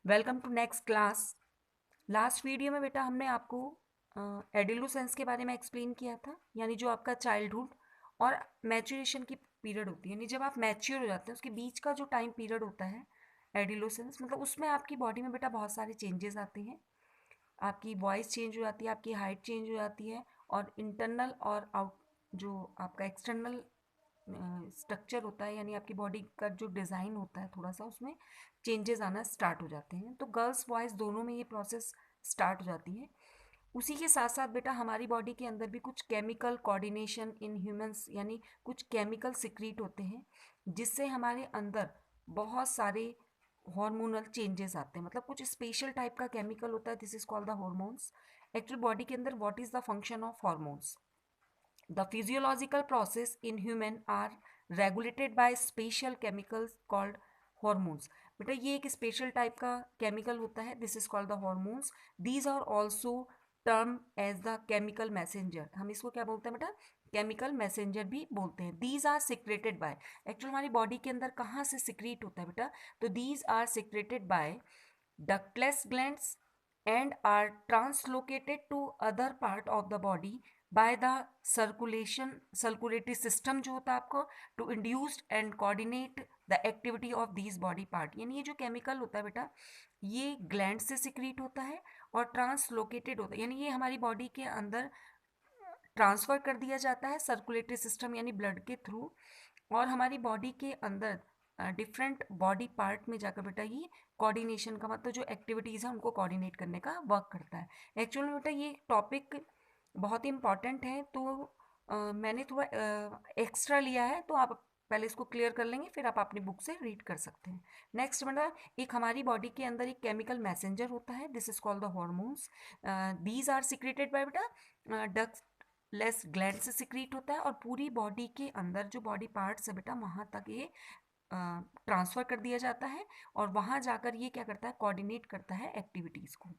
Welcome to next class. Last video में बेटा हमने आपको एडोलेसेंस के बारे में एक्सप्लेन किया था, यानी जो आपका चाइल्डहुड और मैच्योरेशन की पीरियड होती है, यानी जब आप मैच्योर हो जाते हैं उसके बीच का जो टाइम पीरियड होता है एडोलेसेंस, मतलब उसमें आपकी बॉडी में बेटा बहुत सारे चेंजेस आते हैं। आपकी वॉइस चेंज हो जाती है, आपकी हाइट चेंज हो जाती है, और इंटरनल और आउट जो आपका एक्सटर्नल स्ट्रक्चर होता है, यानी आपकी बॉडी का जो डिज़ाइन होता है थोड़ा सा उसमें चेंजेस आना स्टार्ट हो जाते हैं। तो गर्ल्स बॉयज़ दोनों में ये प्रोसेस स्टार्ट हो जाती है। उसी के साथ साथ बेटा हमारी बॉडी के अंदर भी कुछ केमिकल कोऑर्डिनेशन इन ह्यूमंस, यानी कुछ केमिकल सिक्रीट होते हैं जिससे हमारे अंदर बहुत सारे हार्मोनल चेंजेस आते हैं, मतलब कुछ स्पेशल टाइप का केमिकल होता है, this is called the hormones. Actual body के अंदर what is the function of hormones? The physiological process in human are regulated by special chemicals called hormones. बेटा ये एक स्पेशल टाइप का केमिकल होता है, this is called the hormones. These are also term as the chemical messenger. हम इसको क्या बोलते हैं बेटा? केमिकल मैसेंजर भी बोलते हैं। These are secreted by, actual हमारी बॉडी के अंदर कहाँ से सिक्रीट होता है बेटा? तो these are secreted by ductless glands and are translocated to other part of the body by the circulatory system जो होता है आपको, to induce and coordinate the activity of these body part। यानी ये जो केमिकल होता है बेटा ये ग्लैंड से सिक्रीट होता है और ट्रांसलोकेटेड होता है, यानी ये हमारी बॉडी के अंदर ट्रांसफ़र कर दिया जाता है सर्कुलेटरी सिस्टम यानी ब्लड के थ्रू, और हमारी बॉडी के अंदर डिफरेंट बॉडी पार्ट में जाकर बेटा ये कोऑर्डिनेशन का, मतलब जो एक्टिविटीज़ हैं उनको कोऑर्डिनेट करने का वर्क करता है। एक्चुअल में बेटा ये टॉपिक बहुत ही इम्पॉर्टेंट है, तो मैंने थोड़ा एक्स्ट्रा लिया है, तो आप पहले इसको क्लियर कर लेंगे फिर आप अपनी बुक से रीड कर सकते हैं। नेक्स्ट बेटा एक हमारी बॉडी के अंदर एक केमिकल मैसेंजर होता है, this is called the hormones. These are secreted by बेटा डक्ट लेस ग्लैंड से सिक्रीट होता है, और पूरी बॉडी के अंदर जो बॉडी पार्ट्स है बेटा वहाँ तक ये ट्रांसफ़र कर दिया जाता है, और वहाँ जाकर ये क्या करता है? कोऑर्डिनेट करता है एक्टिविटीज़ को।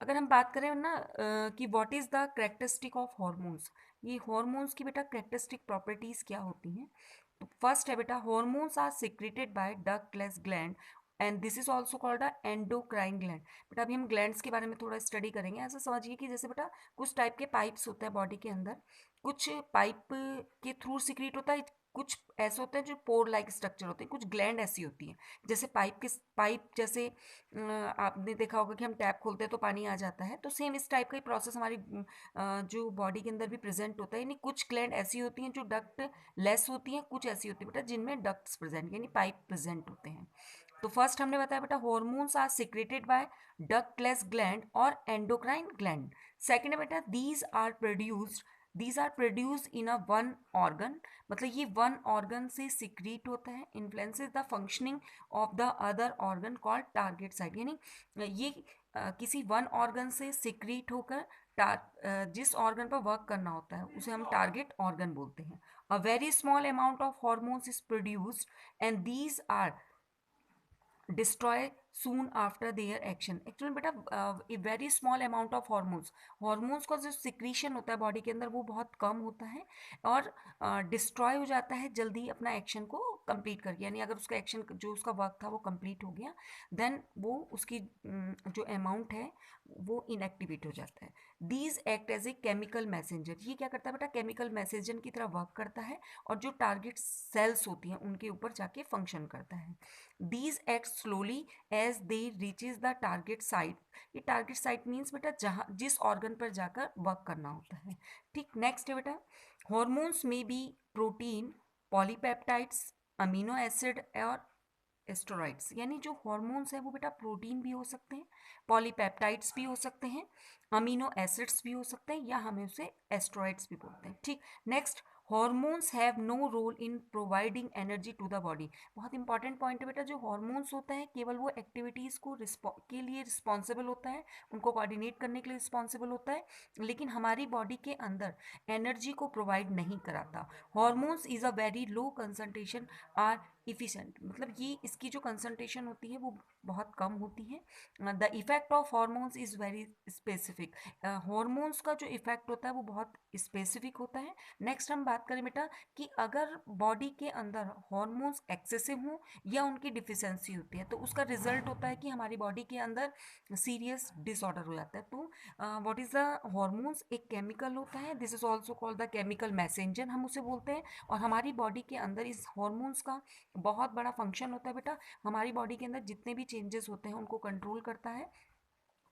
अगर हम बात करें ना कि what is the characteristic of hormones, ये हॉर्मोन्स की बेटा करेक्टरिस्टिक प्रॉपर्टीज़ क्या होती हैं? तो फर्स्ट है बेटा hormones are secreted by ductless gland and this is also called a endocrine gland. बेटा अभी हम ग्लैंड्स के बारे में थोड़ा स्टडी करेंगे। ऐसा समझिए कि जैसे बेटा कुछ टाइप के पाइप्स होते हैं बॉडी के अंदर, कुछ पाइप के थ्रू सिक्रीट होता है, कुछ ऐसे होते हैं जो पोर लाइक स्ट्रक्चर होते हैं, कुछ ग्लैंड ऐसी होती हैं जैसे पाइप जैसे आपने देखा होगा कि हम टैप खोलते हैं तो पानी आ जाता है, तो सेम इस टाइप का ही प्रोसेस हमारी जो बॉडी के अंदर भी प्रेजेंट होता है। यानी कुछ ग्लैंड ऐसी होती हैं जो डक्ट लेस होती हैं, कुछ ऐसी होती है बेटा जिनमें डक्ट्स प्रेजेंट यानी पाइप प्रेजेंट होते हैं। तो फर्स्ट हमने बताया बेटा hormones are secreted by ductless gland और एंडोक्राइन ग्लैंड। सेकेंड है बेटा these are produced in a one organ, मतलब ये वन ऑर्गन से सिक्रीट होता है, influences the functioning of the other organ called target site. यानी ये किसी वन ऑर्गन से सिक्रीट होकर जिस ऑर्गन पर वर्क करना होता है उसे हम टारगेट ऑर्गन बोलते हैं। A very small amount of hormones is produced and these are destroy soon after their action. Actually बेटा a very small amount of hormones का जो सिक्रीशन होता है बॉडी के अंदर वो बहुत कम होता है, और डिस्ट्रॉय हो जाता है जल्दी अपना एक्शन को कंप्लीट करके, यानी अगर उसका एक्शन जो उसका वर्क था वो कंप्लीट हो गया देन वो उसकी जो अमाउंट है वो इनएक्टिवेट हो जाता है। These act as a chemical messenger, ये क्या करता है बेटा? केमिकल मैसेंजर की तरह वर्क करता है और जो टारगेट सेल्स होती हैं उनके ऊपर जाके फंक्शन करता है। These act slowly as they reaches the target site. ये टारगेट साइट मीन्स बेटा जहाँ जिस ऑर्गन पर जाकर वर्क करना होता है। ठीक, नेक्स्ट है बेटा हॉर्मोन्स में be protein, polypeptides, amino acid और एस्टेरॉइड्स। यानी जो हॉर्मोन्स हैं वो बेटा प्रोटीन भी हो सकते हैं, पॉलीपेप्टाइड्स भी हो सकते हैं, अमीनो एसिड्स भी हो सकते हैं, या हमें उसे एस्टेरॉइड्स भी बोलते हैं। ठीक, next hormones have no role in providing energy to the body. बहुत इंपॉर्टेंट पॉइंट है बेटा, जो हॉर्मोन्स होता है केवल वो एक्टिविटीज़ को के लिए रिस्पॉन्सिबल होता है, उनको कोऑर्डिनेट करने के लिए रिस्पॉन्सिबल होता है, लेकिन हमारी बॉडी के अंदर एनर्जी को प्रोवाइड नहीं कराता। Hormones is a very low concentration are efficient, मतलब ये इसकी जो कंसंट्रेशन होती है वो बहुत कम होती है। The effect of hormones is very specific, hormones का जो इफेक्ट होता है वो बहुत स्पेसिफिक होता है। नेक्स्ट हम बात करें बेटा कि अगर बॉडी के अंदर हॉर्मोन्स एक्सेसिव हों या उनकी डिफिशेंसी होती है तो उसका रिजल्ट होता है कि हमारी बॉडी के अंदर सीरियस डिसऑर्डर हो जाता है। तो व्हाट इज़ द हॉर्मोन्स, एक केमिकल होता है, this is also called the chemical messenger हम उसे बोलते हैं। और हमारी बॉडी के अंदर इस हॉर्मोन्स का बहुत बड़ा फंक्शन होता है बेटा, हमारी बॉडी के अंदर जितने भी चेंजेस होते हैं उनको कंट्रोल करता है।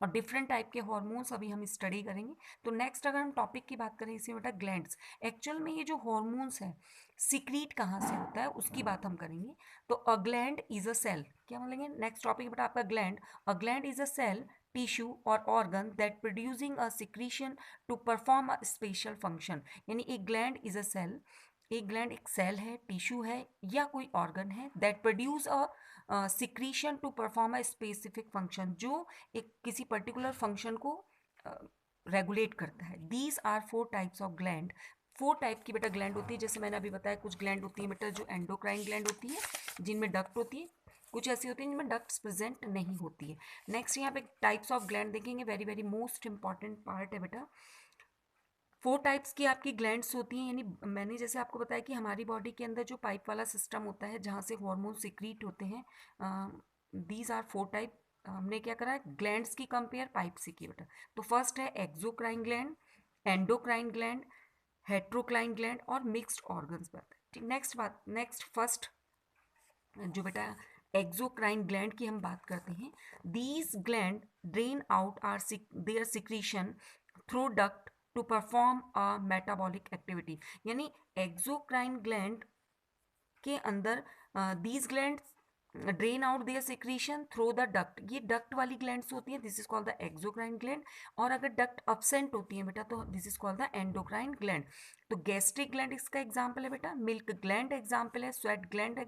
और डिफरेंट टाइप के हॉर्मोन्स अभी हम स्टडी करेंगे। तो नेक्स्ट अगर हम टॉपिक की बात करें इसमें बेटा ग्लैंड्स, एक्चुअल में ये जो हॉर्मोन्स है सिक्रीट कहाँ से होता है उसकी बात हम करेंगे। तो a gland is a cell, क्या बोलेंगे नेक्स्ट टॉपिक बेटा आपका gland. A gland is a cell, tissue और organ that producing a secretion to perform a special function. यानी एक ग्लैंड इज अ सेल, एक ग्लैंड एक सेल है, टिश्यू है या कोई ऑर्गन है that produce a secretion to perform a specific function, जो एक किसी पर्टिकुलर फंक्शन को रेगुलेट करता है। These are 4 types of gland, 4 type की बेटा ग्लैंड होती है। जैसे मैंने अभी बताया कुछ ग्लैंड होती है बेटा जो एंडोक्राइन ग्लैंड होती है जिनमें डक्ट होती है, कुछ ऐसी होती है जिनमें डक्ट्स प्रेजेंट नहीं होती है। नेक्स्ट यहाँ पे टाइप्स ऑफ ग्लैंड देखेंगे, very very most important part है बेटा। 4 टाइप्स की आपकी ग्लैंड्स होती हैं, यानी मैंने जैसे आपको बताया कि हमारी बॉडी के अंदर जो पाइप वाला सिस्टम होता है जहाँ से हार्मोन सिक्रीट होते हैं, दीज आर 4 टाइप। हमने क्या करा है ग्लैंड्स की कंपेयर पाइप से की बेटा। तो फर्स्ट है exocrine gland, endocrine gland, heterocrine gland और मिक्स्ड ऑर्गन्स बात है। ठीक, नेक्स्ट बात, नेक्स्ट फर्स्ट जो बेटा एक्सोक्राइन ग्लैंड की हम बात करते हैं, these gland drain out are their secretion through duct to perform a metabolic activity. यानी एक्सोक्राइन ग्लैंड के अंदर these gland drain out their secretion through the duct, ये डक्ट वाली ग्लैंड्स होती है, this is called the exocrine gland. और अगर duct absent होती है बेटा तो this is called the endocrine gland. तो गैस्ट्रिक ग्लैंड इसका एग्जाम्पल है बेटा, मिल्क ग्लैंड एग्जाम्पल है, sweat gland,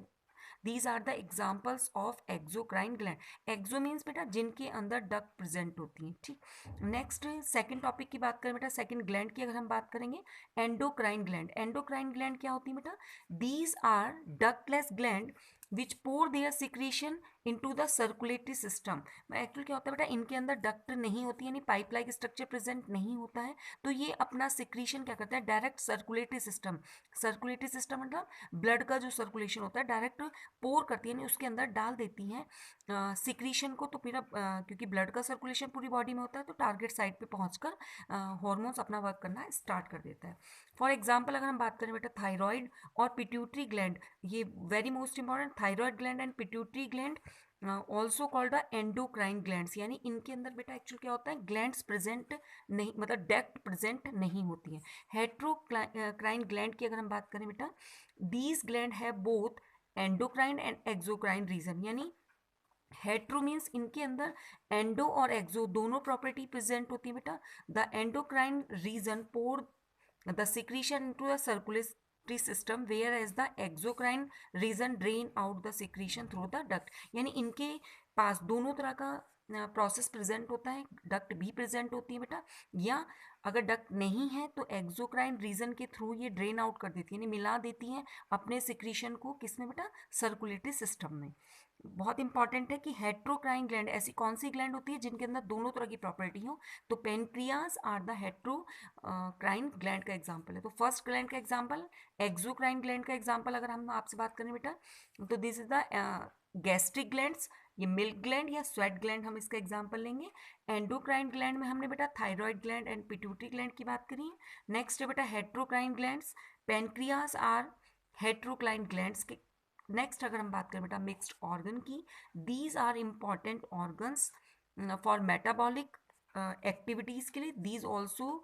these are the examples of exocrine gland. Exo means बेटा जिनके अंदर डक्ट प्रेजेंट होती है। ठीक, नेक्स्ट सेकंड टॉपिक की बात करें बेटा, सेकंड ग्लैंड की अगर हम बात करेंगे, एंडोक्राइन ग्लैंड। एंडोक्राइन ग्लैंड क्या होती है बेटा, these are ductless gland which pour their secretion into the circulatory system. Actually क्या होता है बेटा, इनके अंदर डक्ट नहीं होती, यानी पाइप लाइक स्ट्रक्चर प्रेजेंट नहीं होता है, तो ये अपना सिक्रीशन क्या करता है direct circulatory system, circulatory system मतलब ब्लड का जो सर्कुलेशन होता है डायरेक्ट पोर करती है, यानी उसके अंदर डाल देती हैं सिक्रीशन को। तो फिर क्योंकि ब्लड का सर्कुलेशन पूरी बॉडी में होता है तो टारगेट साइट पे पहुंचकर हॉर्मोन्स अपना वर्क करना स्टार्ट कर देता है। फॉर एग्जांपल अगर हम बात करें बेटा थायराइड और पिट्यूटरी ग्लैंड, ये very most important, thyroid gland and pituitary gland also called the endocrine glands. यानी इनके अंदर बेटा एक्चुअल क्या होता है ग्लैंड्स प्रेजेंट नहीं, मतलब डक्ट प्रेजेंट नहीं होती है। हेट्रोक्राइन ग्लैंड की अगर हम बात करें बेटा, दीज ग्लैंड है both endocrine and exocrine region. यानी हेट्रो मीन्स इनके अंदर एंडो और एक्सो दोनों प्रॉपर्टी प्रेजेंट होती है बेटा। The endocrine region pour the secretion into the circulatory system whereas the exocrine region drain out the secretion through the duct. यानी इनके पास दोनों तरह का प्रोसेस प्रेजेंट होता है, डक्ट भी प्रेजेंट होती है बेटा, या अगर डक्ट नहीं है तो एक्सोक्राइन रीजन के थ्रू ये ड्रेन आउट कर देती है, यानी मिला देती हैं अपने सिक्रीशन को किसमें बेटा, सर्कुलेटरी सिस्टम में। बहुत इंपॉर्टेंट है कि हेट्रोक्राइन ग्लैंड ऐसी कौन सी ग्लैंड होती है जिनके अंदर दोनों तरह की प्रॉपर्टी हो, तो pancreas are the heterocrine gland का एग्जांपल है। तो फर्स्ट ग्लैंड का एग्जांपल, एक्सोक्राइन ग्लैंड का एग्जांपल अगर हम आपसे बात करें बेटा तो this is the gastric glands, ये मिल्क ग्लैंड या स्वेट ग्लैंड हम इसका एग्जांपल लेंगे। एंडोक्राइन ग्लैंड में हमने बेटा thyroid gland and pituitary gland की बात करी है। नेक्स्ट है बेटा heterocrine glands, pancreas are heterocrine glands के। नेक्स्ट अगर हम बात करें बेटा मिक्स्ड ऑर्गन की, these are important organs for metabolic activities के लिए, these also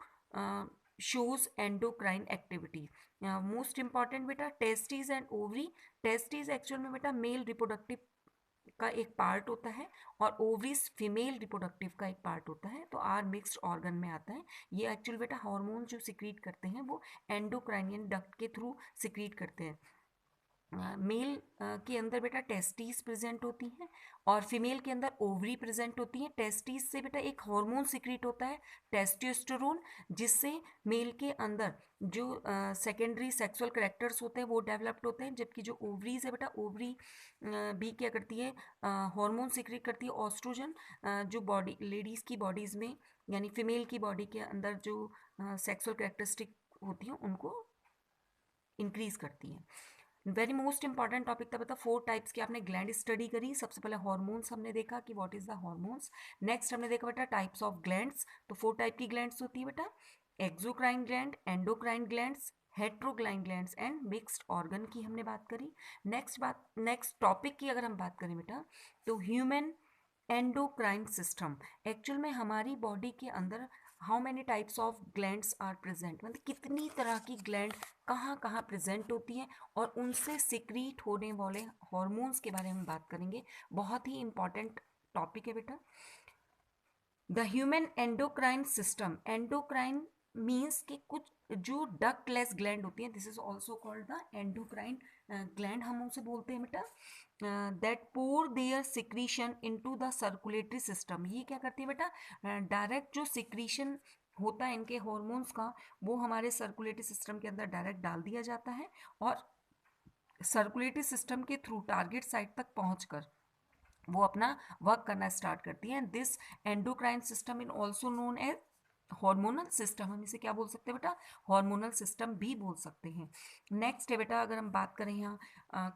shows endocrine activity. Most important बेटा testis and ovary, testis actual में बेटा मेल रिप्रोडक्टिव का एक पार्ट होता है और ओवरीज फीमेल रिप्रोडक्टिव का एक पार्ट होता है, तो आर मिक्स्ड ऑर्गन में आता है। ये एक्चुअल बेटा हार्मोन जो सिक्रीट करते हैं वो एंडोक्राइन डक्ट के थ्रू सिक्रीट करते हैं। मेल के अंदर बेटा टेस्टिस प्रेजेंट होती हैं और फीमेल के अंदर ओवरी प्रेजेंट होती है। टेस्टिस से बेटा एक हार्मोन सिक्रीट होता है टेस्टोस्टेरोन, जिससे मेल के अंदर जो सेकेंडरी सेक्सुअल कैरेक्टर्स होते हैं वो डेवलप्ड होते हैं, जबकि जो ओवरीज है बेटा, ओवरी भी क्या करती है, हार्मोन सिक्रीट करती है ऑस्ट्रोजन, जो बॉडी लेडीज़ की बॉडीज़ में यानी फीमेल की बॉडी के अंदर जो सेक्सुअल कैरेक्टरिस्टिक होती हैं उनको इंक्रीज करती है। वेरी मोस्ट इंपॉर्टेंट टॉपिक था, बता 4 टाइप्स की आपने ग्लैंड स्टडी करी। सबसे पहले हार्मोन्स हमने देखा कि what is the hormones. Next हमने देखा बेटा टाइप्स ऑफ ग्लैंड्स। तो 4 टाइप की ग्लैंड्स होती है बेटा, exocrine gland, endocrine glands, heterocrine glands and mixed organ की हमने बात करी। नेक्स्ट टॉपिक की अगर हम बात करें बेटा, तो ह्यूमन एंडोक्राइन सिस्टम। एक्चुअल में हमारी बॉडी के अंदर how many types of glands are present, मतलब कितनी तरह की ग्लैंड कहाँ कहाँ प्रेजेंट होती हैं और उनसे सिक्रीट होने वाले हॉर्मोन्स के बारे में बात करेंगे। बहुत ही इंपॉर्टेंट टॉपिक है बेटा। The human endocrine system, endocrine means कि कुछ जो डक्टलेस ग्लैंड होती है, this is also called the endocrine gland, हम उसे बोलते हैं बेटा, that pour their secretion into the circulatory system. ये क्या करती है बेटा, डायरेक्ट जो सिक्रीशन होता है इनके हॉर्मोन्स का, वो हमारे सर्कुलेटरी सिस्टम के अंदर डायरेक्ट डाल दिया जाता है और सर्कुलेटरी सिस्टम के थ्रू टारगेट साइट तक पहुंचकर वो अपना वर्क करना स्टार्ट करती है। This endocrine system in also known as hormonal system, हम इसे क्या बोल सकते हैं बेटा, हार्मोनल सिस्टम भी बोल सकते हैं। नेक्स्ट है बेटा, अगर हम बात करें यहाँ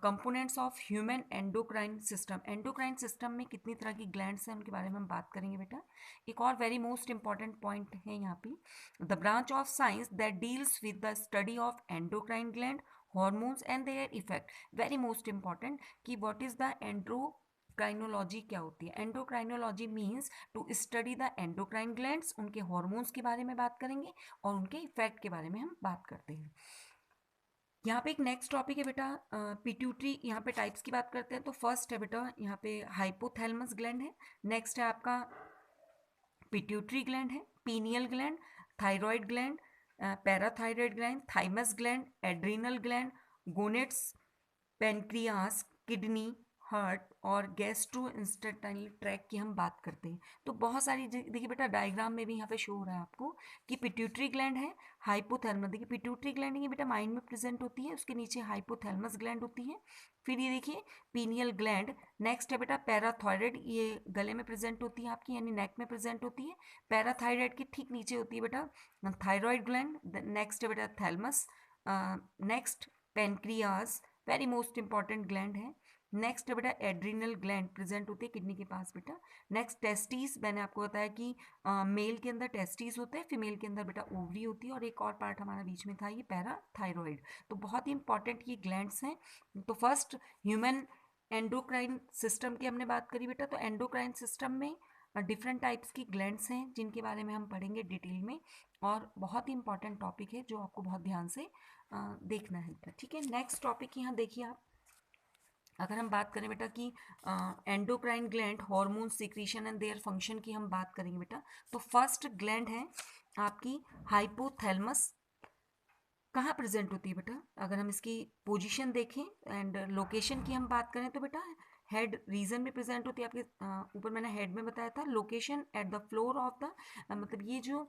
components of human endocrine system, endocrine system में कितनी तरह की ग्लैंड्स हैं उनके बारे में हम बात करेंगे बेटा। एक और वेरी मोस्ट इंपॉर्टेंट पॉइंट है यहाँ पे, the branch of science that deals with the study of endocrine gland, hormones and their effect. Very most important कि व्हाट इज द एंडोक्राइनोलॉजी क्या होती है। Endocrinology means to study the endocrine glands, उनके hormones के बारे में बात करेंगे और उनके इफेक्ट के बारे में हम बात करते हैं। यहाँ पे एक नेक्स्ट टॉपिक है बेटा पिट्यूटरी, यहाँ पे टाइप्स की बात करते हैं। तो फर्स्ट है बेटा यहाँ पे हाइपोथैलेमस ग्लैंड है, नेक्स्ट है आपका पिट्यूटरी ग्लैंड है, pineal gland, thyroid gland, parathyroid gland, thymus gland, adrenal gland, gonads, pancreas, kidney, heart और गैस्ट्रो इंस्टेटाइनल ट्रैक की हम बात करते हैं। तो बहुत सारी देखिए बेटा डायग्राम में भी यहाँ पे शो हो रहा है आपको कि पिट्यूटरी ग्लैंड है, हाइपोथैलेमस, देखिए पिट्यूटरी ग्लैंड ये बेटा माइंड में प्रेजेंट होती है, उसके नीचे हाइपोथैलेमस ग्लैंड होती है। फिर ये देखिए पीनियल ग्लैंड, नेक्स्ट है बेटा पैराथायराइड, ये गले में प्रेजेंट होती है आपकी यानी नेक में प्रेजेंट होती है। पैराथायराइड के ठीक नीचे होती है बेटा थायराइड ग्लैंड, नेक्स्ट है बेटा thalamus, next pancreas, very most important gland है। नेक्स्ट है बेटा एड्रीनल ग्लैंड प्रेजेंट होती है किडनी के पास बेटा। नेक्स्ट टेस्टिस, मैंने आपको बताया कि मेल के अंदर टेस्टिस होते हैं, फीमेल के अंदर बेटा ओवरी होती है, और एक और पार्ट हमारा बीच में था ये पैराथायरॉइड। तो बहुत ही इंपॉर्टेंट ये ग्लैंड्स हैं। तो फर्स्ट ह्यूमन एंडोक्राइन सिस्टम की हमने बात करी बेटा। तो एंडोक्राइन सिस्टम में डिफरेंट टाइप्स की ग्लैंड्स हैं जिनके बारे में हम पढ़ेंगे डिटेल में, और बहुत ही इंपॉर्टेंट टॉपिक है जो आपको बहुत ध्यान से देखना है बेटा, ठीक है। नेक्स्ट टॉपिक यहाँ देखिए आप, अगर हम बात करें बेटा कि endocrine gland hormone secretion and their function की हम बात करेंगे बेटा। तो फर्स्ट ग्लैंड है आपकी हाइपोथैलेमस, कहाँ प्रेजेंट होती है बेटा, अगर हम इसकी पोजीशन देखें एंड लोकेशन की हम बात करें तो बेटा हेड रीजन में प्रेजेंट होती है आपके ऊपर मैंने हेड में बताया था। Location at the floor of the, मतलब ये जो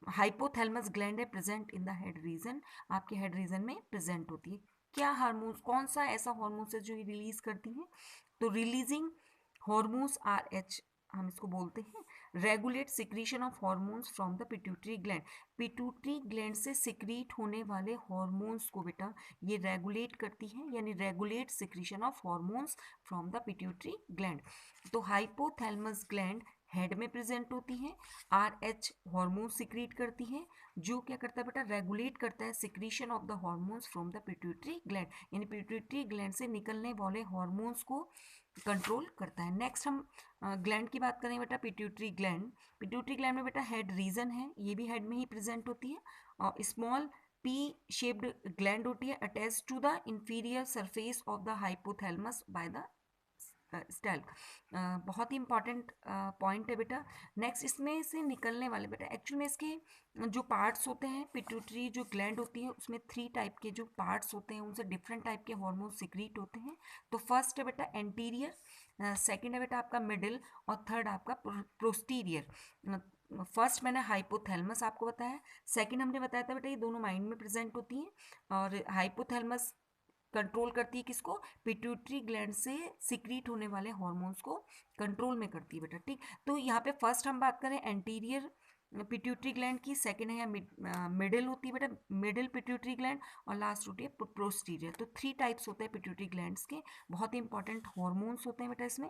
हाइपोथैलेमस ग्लैंड है present in the head region, आपके हेड रीजन में प्रेजेंट होती है। क्या हार्मोन्स, कौन सा ऐसा हार्मोन्स है जो ये रिलीज करती हैं, तो रिलीजिंग हार्मोन्स आर एच हम इसको बोलते हैं, regulate secretion of hormones from the pituitary gland. Pituitary gland से सिक्रीट होने वाले हार्मोन्स को बेटा ये रेगुलेट करती है, यानी regulate secretion of hormones from the pituitary gland. तो हाइपोथैलेमस ग्लैंड हेड में प्रेजेंट होती है, आर एच हार्मोन सिक्रीट करती है, जो क्या करता है बेटा रेगुलेट करता है secretion of the hormones from the pituitary gland, यानी पिट्यूटरी ग्लैंड से निकलने वाले हार्मोन्स को कंट्रोल करता है। नेक्स्ट हम ग्लैंड की बात करें बेटा, पिट्यूटरी ग्लैंड। पिट्यूटरी ग्लैंड में बेटा हेड रीजन है, ये भी हेड में ही प्रेजेंट होती है, और स्मॉल पी शेप्ड ग्लैंड होती है attach to the inferior surface of the hypothalamus by the stalk, बहुत ही इंपॉर्टेंट पॉइंट है बेटा। नेक्स्ट इसमें से निकलने वाले बेटा, एक्चुअल में इसके जो पार्ट्स होते हैं, पिट्यूटरी जो ग्लैंड होती है उसमें 3 टाइप के जो पार्ट्स होते हैं उनसे डिफरेंट टाइप के हार्मोन सिक्रीट होते हैं। तो फर्स्ट है बेटा एंटीरियर, सेकंड है बेटा आपका मिडिल, और थर्ड आपका प्रोस्टीरियर। फर्स्ट मैंने हाइपोथैलेमस आपको बताया, सेकंड हमने बताया था बेटा ये दोनों माइंड में प्रेजेंट होती हैं, और हाइपोथैलेमस कंट्रोल करती है किसको, पिट्यूटरी ग्लैंड से सिक्रीट होने वाले हॉर्मोन्स को कंट्रोल में करती है बेटा, ठीक। तो यहाँ पे फर्स्ट हम बात करें एंटीरियर पिट्यूटरी ग्लैंड की, सेकंड है या मिडिल होती है बेटा मिडिल पिट्यूटरी ग्लैंड, और लास्ट होती है प्रोस्टीरियर। तो 3 टाइप्स होते हैं पिट्यूटरी ग्लैंड्स के, बहुत ही इंपॉर्टेंट हॉर्मोन्स होते हैं बेटा इसमें।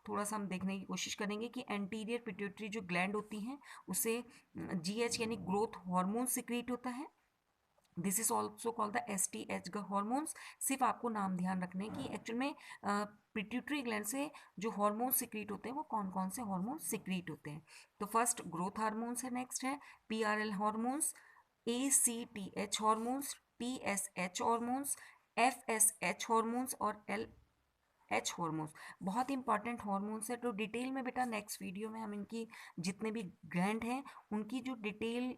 थोड़ा सा हम देखने की कोशिश करेंगे कि एंटीरियर पिट्यूटरी जो ग्लैंड होती हैं उसे जीएच यानी ग्रोथ हार्मोन सिक्रीट होता है। This is also called the STH hormones. सिर्फ आपको नाम ध्यान रखने की एक्चुअल में पिट्यूटरी ग्लैंड से जो हार्मोन सिक्रीट होते हैं वो कौन कौन से हार्मोन सिक्रीट होते हैं। तो फर्स्ट ग्रोथ हार्मोन्स है, नेक्स्ट है PRL hormones, ACTH hormones, TSH hormones, FSH hormones और LH हार्मोन्स। बहुत इंपॉर्टेंट हार्मोन्स है। तो डिटेल में बेटा नेक्स्ट वीडियो में हम इनकी जितने भी ग्लैंड हैं उनकी जो डिटेल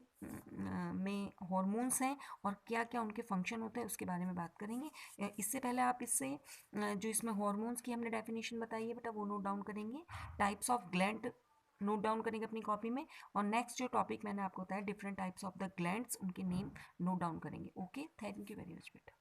में हार्मोन्स हैं और क्या क्या उनके फंक्शन होते हैं उसके बारे में बात करेंगे। इससे पहले आप इससे जो इसमें हार्मोन्स की हमने डेफिनेशन बताई है बेटा वो नोट डाउन करेंगे, types of gland note down करेंगे अपनी कॉपी में, और नेक्स्ट जो टॉपिक मैंने आपको बताया different types of the glands उनके नेम नोट डाउन करेंगे। Okay, thank you very much बेटा।